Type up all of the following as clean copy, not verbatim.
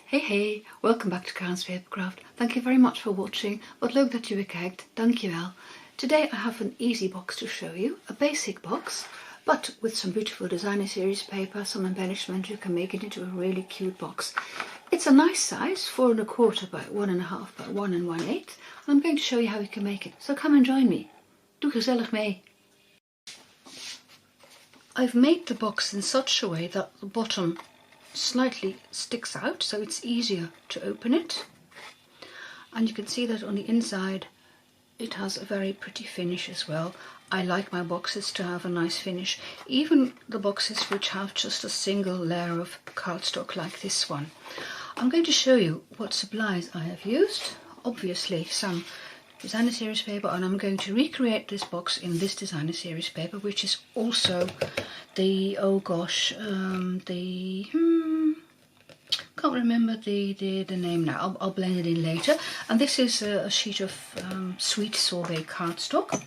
Hey, welcome back to Karen's Papercraft. Thank you very much for watching. Wat leuk dat je weer kijkt. Dankjewel. Today I have an easy box to show you, a basic box, but with some beautiful designer series paper, some embellishment. You can make it into a really cute box. It's a nice size, 4 1/4 by 1.5 by 1 1/8. I'm going to show you how you can make it. So come and join me. Doe gezellig mee. I've made the box in such a way that the bottom slightly sticks out, so it's easier to open it, and you can see that on the inside it has a very pretty finish as well. I like my boxes to have a nice finish, even the boxes which have just a single layer of cardstock like this one. I'm going to show you what supplies I have used. Obviously some designer series paper, and I'm going to recreate this box in this designer series paper, which is also the can't remember the name now. I'll blend it in later. And this is a sheet of sweet sorbet cardstock.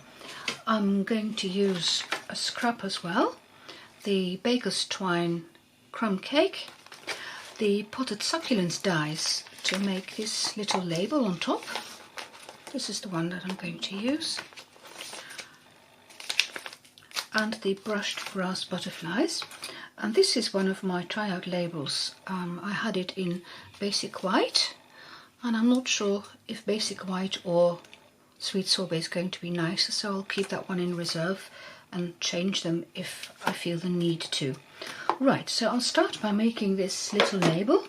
I'm going to use a scrap as well, the baker's twine crumb cake, the potted succulents dies to make this little label on top. This is the one that I'm going to use, and the brushed brass butterflies. And this is one of my tryout labels. I had it in basic white, and I'm not sure if basic white or sweet sorbet is going to be nicer, so I'll keep that one in reserve and change them if I feel the need to. Right, so I'll start by making this little label.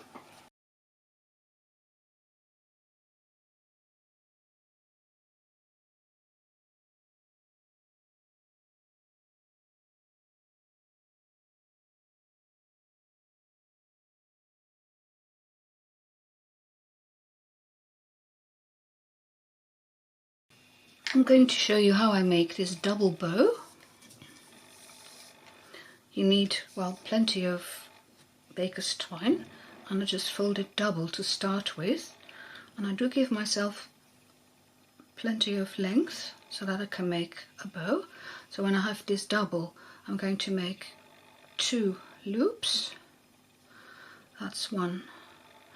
I'm going to show you how I make this double bow. You need, well, plenty of baker's twine, and I just fold it double to start with, and I do give myself plenty of length so that I can make a bow. So when I have this double, I'm going to make 2 loops. That's 1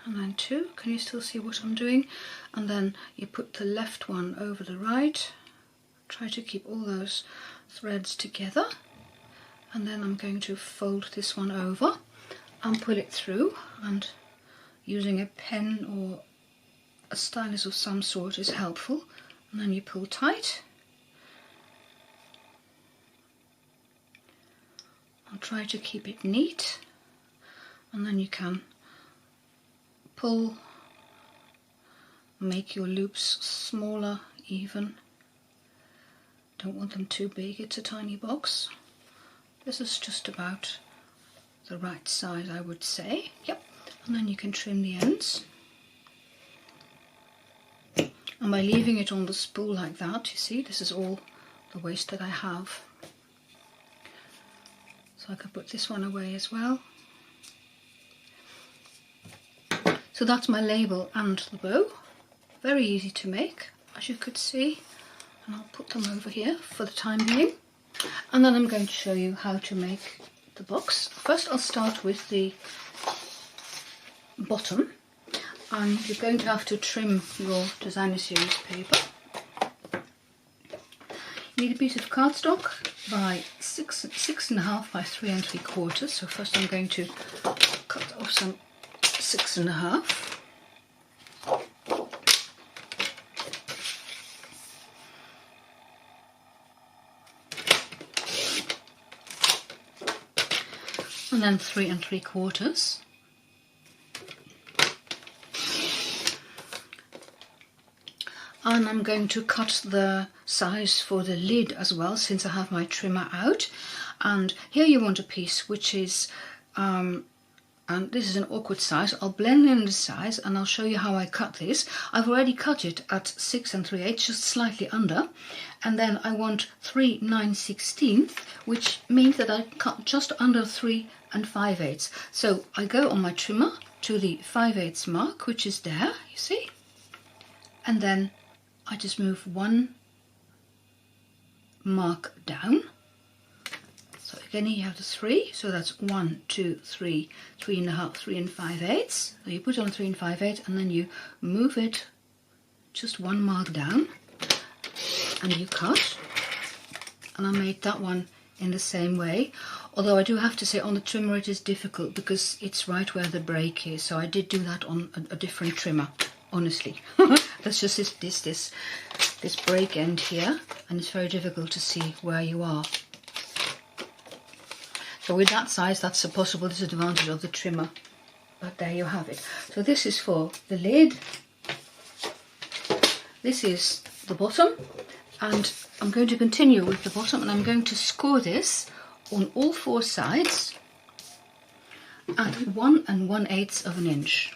and then 2. Can you still see what I'm doing? And then you put the left one over the right. Try to keep all those threads together, and then I'm going to fold this one over and pull it through, and using a pen or a stylus of some sort is helpful, and then you pull tight. I'll try to keep it neat, and then you can pull, make your loops smaller even. Don't want them too big, it's a tiny box. This is just about the right size, I would say. Yep, and then you can trim the ends. And by leaving it on the spool like that, you see, this is all the waste that I have. So I can put this one away as well. So that's my label and the bow. Very easy to make, as you could see. And I'll put them over here for the time being. And then I'm going to show you how to make the box. First I'll start with the bottom. And you're going to have to trim your designer series paper. You need a piece of cardstock by 6.5 by 3 3/4. So first I'm going to cut off some 6.5. And then 3 3/4. And I'm going to cut the size for the lid as well, since I have my trimmer out. And here you want a piece which is, and this is an awkward size. I'll blend in the size and I'll show you how I cut this. I've already cut it at 6 3/8, just slightly under. And then I want 3 9/16, which means that I cut just under 3 5/8. So I go on my trimmer to the 5/8 mark, which is there, you see. And then I just move 1 mark down. So then here you have the 3, so that's 1, 2, 3, 3.5, 3 5/8. So you put on 3 5/8 and then you move it just 1 mark down and you cut. And I made that one in the same way, although I do have to say on the trimmer it is difficult because it's right where the break is, so I did do that on a different trimmer, honestly. That's just this break end here, and it's very difficult to see where you are. So with that size, that's a possible disadvantage of the trimmer, but there you have it. So this is for the lid, this is the bottom, and I'm going to continue with the bottom, and I'm going to score this on all 4 sides at 1 1/8 of an inch.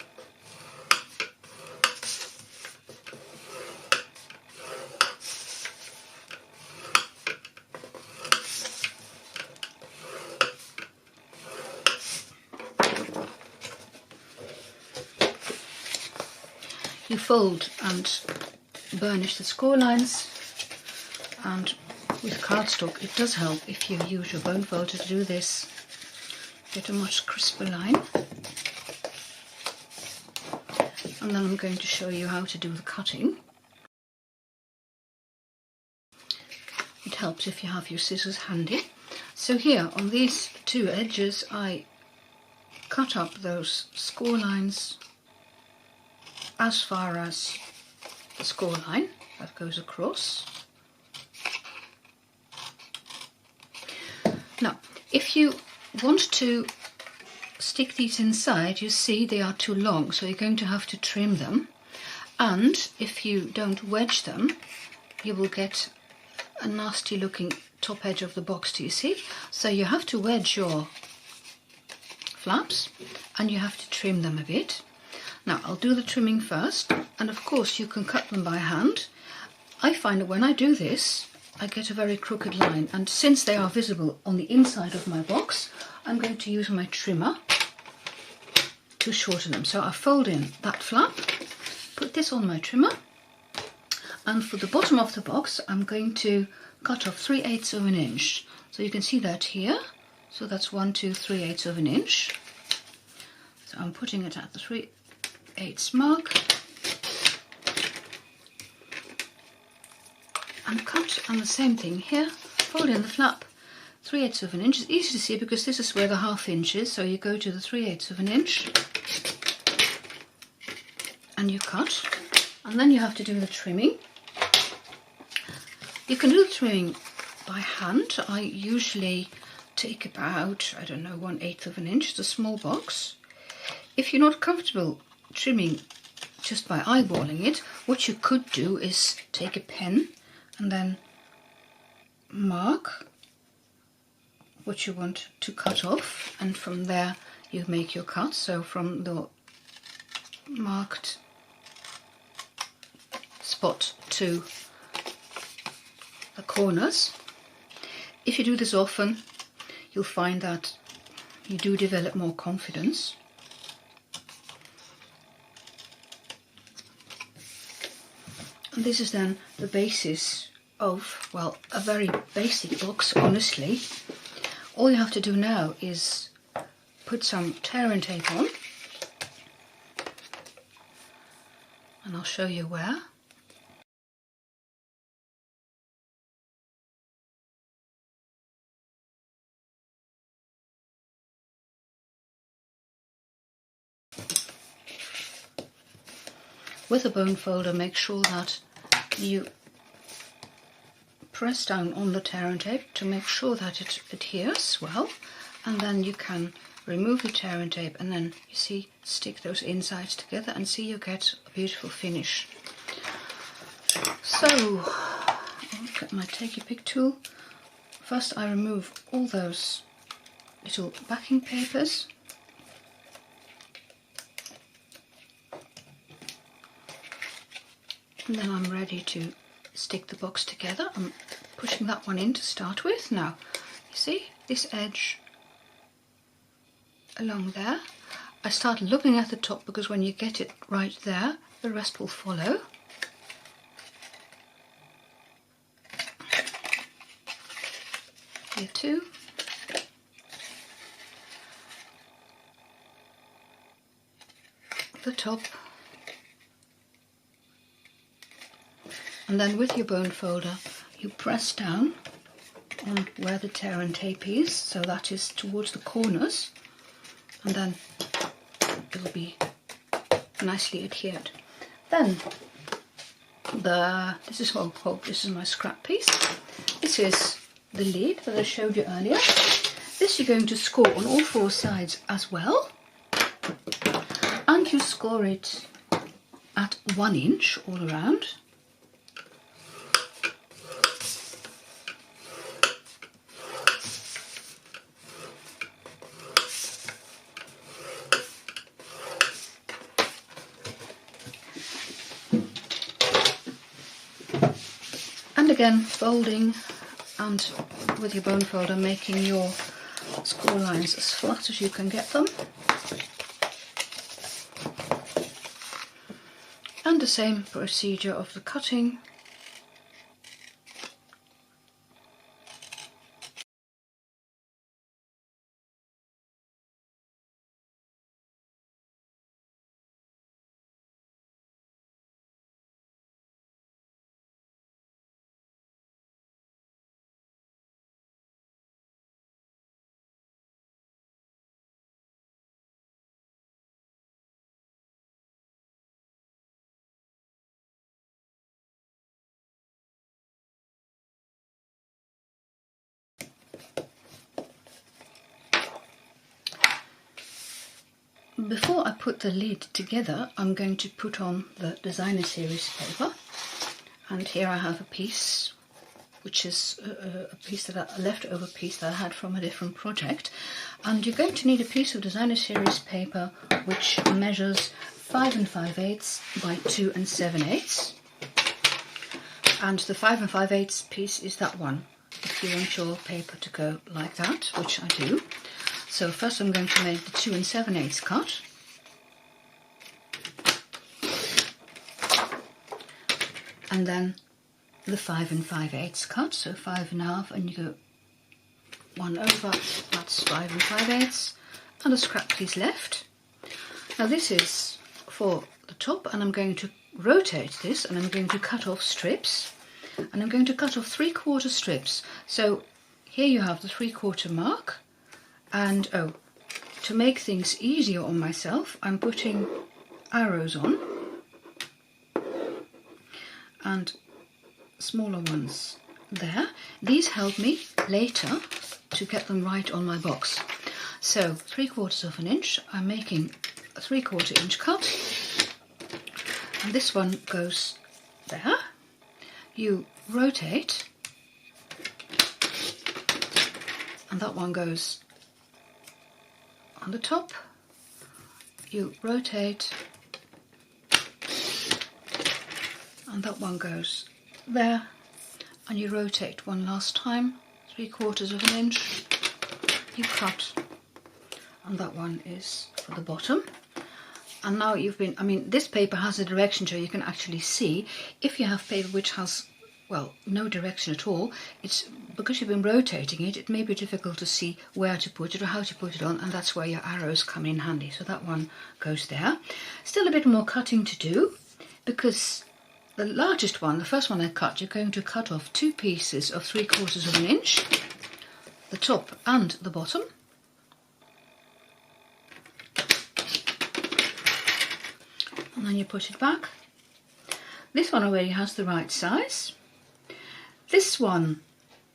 You fold and burnish the score lines, and with cardstock it does help if you use your bone folder to do this. Get a much crisper line. And then I'm going to show you how to do the cutting. It helps if you have your scissors handy. So here on these 2 edges I cut up those score lines as far as the score line that goes across. Now, if you want to stick these inside, you see they are too long, so you're going to have to trim them. And if you don't wedge them, you will get a nasty looking top edge of the box, do you see? So you have to wedge your flaps and you have to trim them a bit. Now I'll do the trimming first, and of course you can cut them by hand. I find that when I do this I get a very crooked line, and since they are visible on the inside of my box, I'm going to use my trimmer to shorten them. So I fold in that flap, put this on my trimmer, and for the bottom of the box I'm going to cut off 3/8 of an inch. So you can see that here, so that's 1, 2, 3/8 of an inch. So I'm putting it at the 3/8 mark and cut, and the same thing here, fold in the flap, 3/8 of an inch. It's easy to see because this is where the 1/2 inch is, so you go to the 3/8 of an inch and you cut, and then you have to do the trimming. You can do the trimming by hand. I usually take about, I don't know, 1/8 of an inch. It's a small box. If you're not comfortable trimming just by eyeballing it, what you could do is take a pen and then mark what you want to cut off, and from there you make your cut. So from the marked spot to the corners. If you do this often, you'll find that you do develop more confidence. And this is then the basis of, well, a very basic box, honestly. All you have to do now is put some tear and tape on, and I'll show you where. With a bone folder, make sure that you press down on the tear and tape to make sure that it adheres well, and then you can remove the tear and tape and then, you see, stick those insides together and see you get a beautiful finish. So, I'll look at my Take Your Pick tool. First I remove all those little backing papers. And then I'm ready to stick the box together. I'm pushing that one in to start with. Now, you see this edge along there. I start looking at the top because when you get it right there, the rest will follow. Here too. the top, and then with your bone folder you press down on where the tear and tape is, so that is towards the corners, and then it'll be nicely adhered. Then this is this is my scrap piece. This is the lid that I showed you earlier. This you're going to score on all four sides as well, and you score it at 1 inch all around. And again, folding and with your bone folder making your score lines as flat as you can get them. And the same procedure of the cutting. Before I put the lid together, I'm going to put on the designer series paper, and here I have a piece which is a leftover piece that I had from a different project, and you're going to need a piece of designer series paper which measures 5 5/8 by 2 7/8, and the 5 5/8 piece is that one, if you want your paper to go like that, which I do. So first I'm going to make the 2 7/8 cut, and then the 5 5/8 cut, so 5 1/2, and you go 1 over, that's 5 5/8, and a scrap piece left. Now this is for the top, and I'm going to rotate this, and I'm going to cut off strips, and I'm going to cut off 3/4 strips. So here you have the 3/4 mark, and to make things easier on myself, I'm putting arrows on, and smaller ones there. These help me later to get them right on my box. So 3/4 inch, I'm making a 3/4 inch cut, and this one goes there. You rotate, and that one goes on the top. You rotate, and that one goes there, and you rotate one last time, 3/4 inch, you cut, and that one is for the bottom. And now this paper has a direction so you can actually see. If you have paper which has, well, no direction at all, it's because you've been rotating it, it may be difficult to see where to put it or how to put it on, and that's where your arrows come in handy. So that one goes there. Still a bit more cutting to do, because the largest one, the first one I cut, you're going to cut off 2 pieces of 3/4 inch, the top and the bottom. And then you put it back. This one already has the right size. This one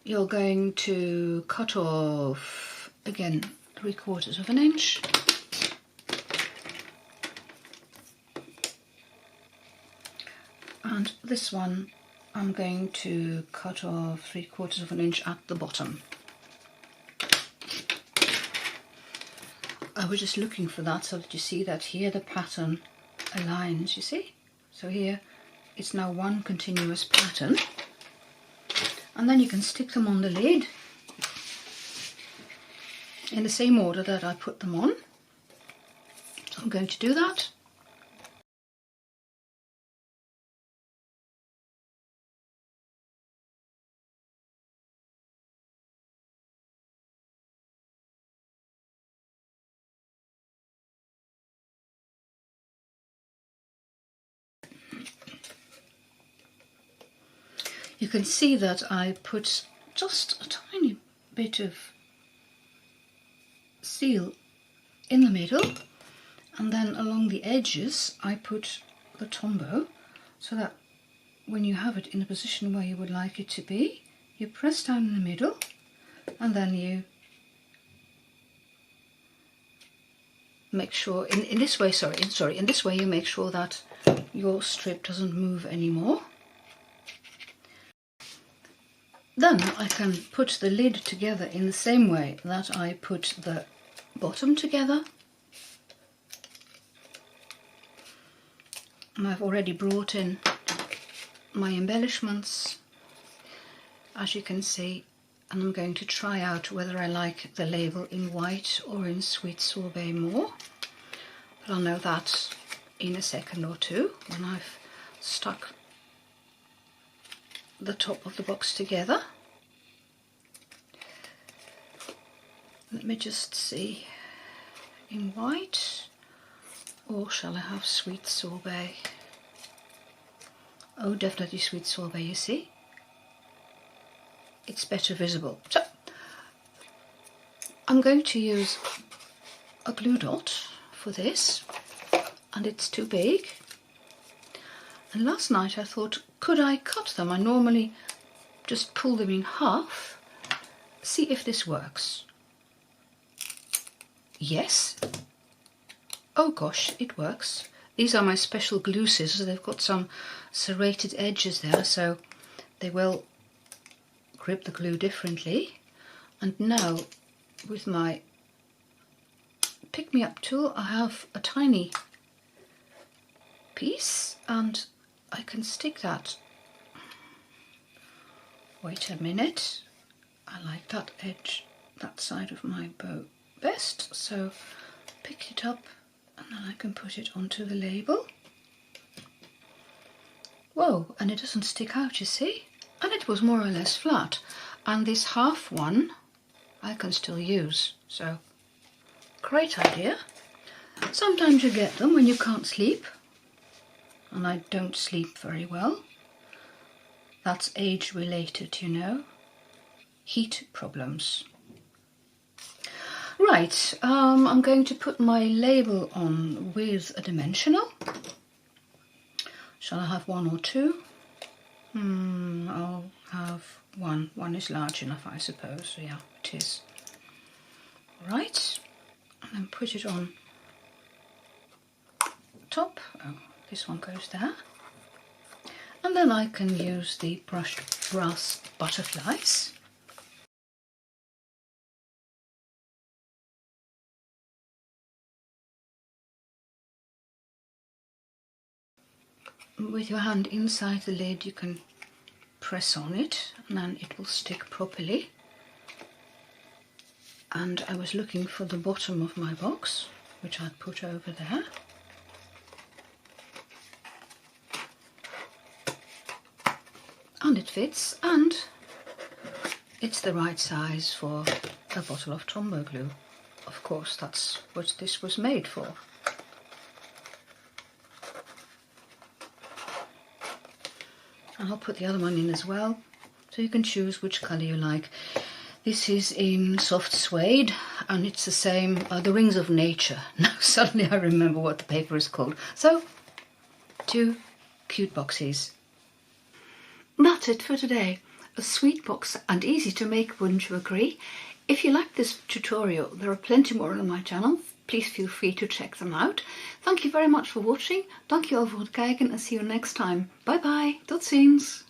you're going to cut off, again, 3/4 inch. And this one I'm going to cut off 3/4 inch at the bottom. I was just looking for that so that you see that here the pattern aligns, you see? So here it's now one continuous pattern, and then you can stick them on the lid in the same order that I put them on. So I'm going to do that. You can see that I put just a tiny bit of seal in the middle, and then along the edges I put the Tombow, so that when you have it in the position where you would like it to be, you press down in the middle, and then you make sure, in this way, in this way you make sure that your strip doesn't move anymore. Then I can put the lid together in the same way that I put the bottom together. And I've already brought in my embellishments, as you can see, and I'm going to try out whether I like the label in white or in Sweet Sorbet more. But I'll know that in a second or two when I've stuck the top of the box together. Let me just see, in white, or shall I have Sweet Sorbet? Oh, definitely Sweet Sorbet, you see. It's better visible. So, I'm going to use a glue dot for this, and it's too big. And last night I thought, could I cut them? I normally just pull them in half. See if this works. Yes. Oh gosh, it works. These are my special glue scissors. They've got some serrated edges there, so they will grip the glue differently. And now with my pick-me-up tool I have a tiny piece and I can stick that. Wait a minute, I like that edge, that side of my bow best, so pick it up and then I can put it onto the label. Whoa, and it doesn't stick out, you see? And it was more or less flat. And this half one I can still use, so great idea. Sometimes you get them when you can't sleep, and I don't sleep very well. That's age related, you know. Heat problems. Right, I'm going to put my label on with a dimensional. Shall I have one or two? I'll have one. One is large enough, I suppose. Yeah, it is. Right, and then put it on top. Oh, this one goes there. And then I can use the brushed brass butterflies. With your hand inside the lid you can press on it and then it will stick properly. And I was looking for the bottom of my box, which I'd put over there. And it fits, and it's the right size for a bottle of Tombow glue. Of course, that's what this was made for. And I'll put the other one in as well, so you can choose which colour you like. This is in soft suede, and it's the same, the Rings of Nature. Now suddenly I remember what the paper is called. So, 2 cute boxes. That's it for today. A sweet box and easy to make, wouldn't you agree? If you like this tutorial, there are plenty more on my channel. Please feel free to check them out. Thank you very much for watching. Dank je wel voor het kijken en see you next time. Bye bye. Tot ziens.